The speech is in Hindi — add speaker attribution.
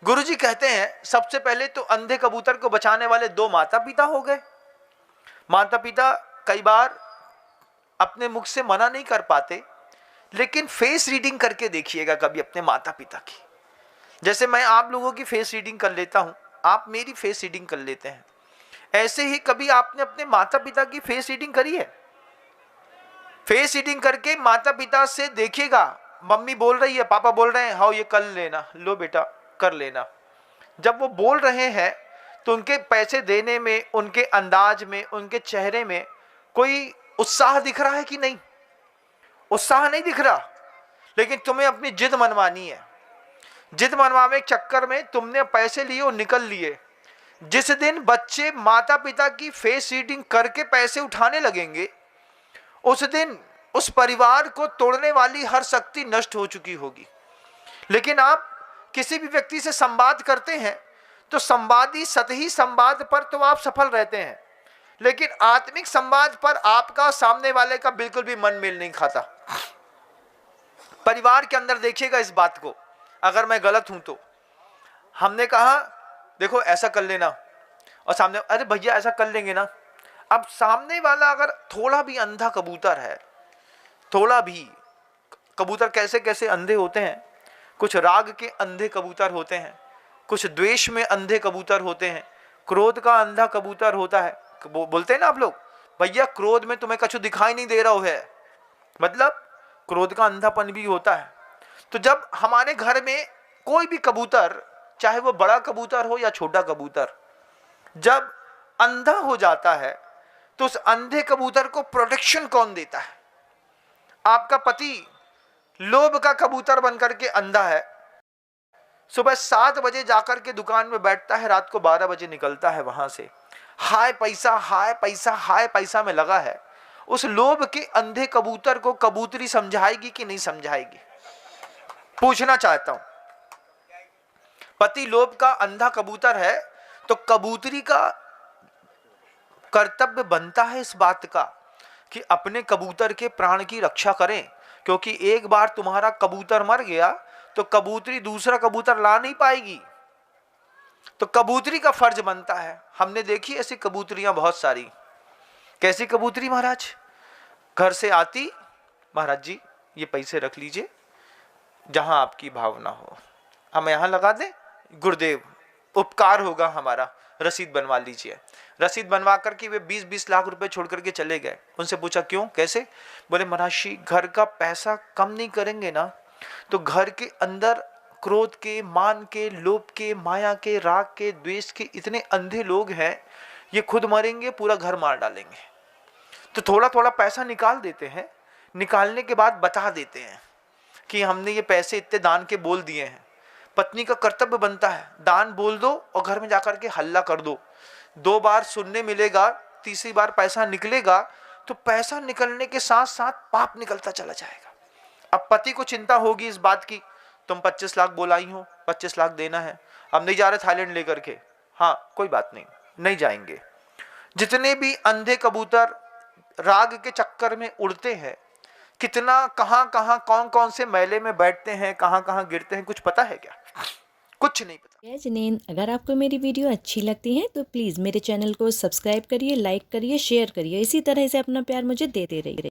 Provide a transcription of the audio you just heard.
Speaker 1: गुरुजी कहते हैं सबसे पहले तो अंधे कबूतर को बचाने वाले दो माता पिता हो गए। माता पिता कई बार अपने मुख से मना नहीं कर पाते, लेकिन फेस रीडिंग करके देखिएगा कभी अपने माता पिता की। जैसे मैं आप लोगों की फेस रीडिंग कर लेता हूं, आप मेरी फेस रीडिंग कर लेते हैं, ऐसे ही कभी आपने अपने माता पिता की फेस रीडिंग करी है? फेस रीडिंग करके माता पिता से देखिएगा, मम्मी बोल रही है, पापा बोल रहे हैं, हाँ ये कर लेना, लो बेटा कर लेना। जब वो बोल रहे हैं तो उनके पैसे देने में, उनके अंदाज में, उनके चेहरे में कोई उत्साह दिख रहा है कि नहीं? उत्साह नहीं दिख रहा। लेकिन तुम्हें अपनी जिद मनवानी है। जिद मनवाने के चक्कर में तुमने पैसे लिए और निकल लिए। जिस दिन बच्चे माता पिता की फेस रीडिंग करके पैसे उठाने लगेंगे, उस दिन उस परिवार को तोड़ने वाली हर शक्ति नष्ट हो चुकी होगी। लेकिन आप किसी भी व्यक्ति से संवाद करते हैं तो संवादी सतही संवाद पर तो आप सफल रहते हैं, लेकिन आत्मिक संवाद पर आपका सामने वाले का बिल्कुल भी मन मेल नहीं खाता। परिवार के अंदर देखिएगा इस बात को, अगर मैं गलत हूं तो हमने कहा देखो ऐसा कर लेना, और सामने अरे भैया ऐसा कर लेंगे ना। अब सामने वाला अगर थोड़ा भी अंधा कबूतर है, थोड़ा भी, कबूतर कैसे कैसे अंधे होते हैं, कुछ राग के अंधे कबूतर होते हैं, कुछ द्वेष में अंधे कबूतर होते हैं, क्रोध का अंधा कबूतर होता है। बोलते हैं ना आप लोग, भैया क्रोध में तुम्हें कछु दिखाई नहीं दे रहा है, मतलब क्रोध का अंधापन भी होता है। तो जब हमारे घर में कोई भी कबूतर, चाहे वो बड़ा कबूतर हो या छोटा कबूतर, जब अंधा हो जाता है तो उस अंधे कबूतर को प्रोटेक्शन कौन देता है? आपका पति लोभ का कबूतर बनकर के अंधा है, सुबह 7 बजे जाकर के दुकान में बैठता है, रात को 12 बजे निकलता है वहां से, हाय पैसा हाय पैसा हाय पैसा में लगा है। उस लोभ के अंधे कबूतर को कबूतरी समझाएगी कि नहीं समझाएगी? पूछना चाहता हूं। पति लोभ का अंधा कबूतर है तो कबूतरी का कर्तव्य बनता है इस बात का कि अपने कबूतर के प्राण की रक्षा करें, क्योंकि एक बार तुम्हारा कबूतर मर गया तो कबूतरी दूसरा कबूतर ला नहीं पाएगी। तो कबूतरी का फर्ज बनता है। हमने देखी ऐसी कबूतरियां बहुत सारी। कैसी कबूतरी महाराज? घर से आती, महाराज जी ये पैसे रख लीजिए, जहां आपकी भावना हो हम यहां लगा दें, गुरुदेव उपकार होगा हमारा, रसीद बनवा लीजिए। रसीद बनवा करके वे 20-20 लाख रुपए छोड़ करके चले गए। उनसे पूछा क्यों, कैसे? बोले महाराज जी घर का पैसा कम नहीं करेंगे ना तो घर के अंदर क्रोध के, मान के, लोभ के, माया के, राग के, द्वेष के इतने अंधे लोग हैं, ये खुद मरेंगे, पूरा घर मार डालेंगे। तो थोड़ा थोड़ा पैसा निकाल देते हैं, निकालने के बाद बता देते हैं कि हमने ये पैसे इतने दान के बोल दिए हैं। पत्नी का कर्तव्य बनता है, दान बोल दो और घर में जाकर के हल्ला कर दो। 2 बार सुनने मिलेगा, तीसरी बार पैसा निकलेगा तो पैसा निकलने के साथ साथ पाप निकलता चला जाएगा। अब पति को चिंता होगी इस बात की, तुम 25 लाख बोलाई हो, 25 लाख देना है, अब नहीं जा रहे थाईलैंड लेकर के, हाँ कोई बात नहीं, नहीं जाएंगे। जितने भी अंधे कबूतर राग के चक्कर में उड़ते हैं, कितना कहां कहां कौन कौन से मेले में बैठते हैं, कहां कहां गिरते हैं, कुछ पता है क्या? कुछ नहीं पता।
Speaker 2: जय जिनेंद्र, अगर आपको मेरी वीडियो अच्छी लगती है तो प्लीज़ मेरे चैनल को सब्सक्राइब करिए, लाइक करिए, शेयर करिए। इसी तरह से अपना प्यार मुझे देते रहिए।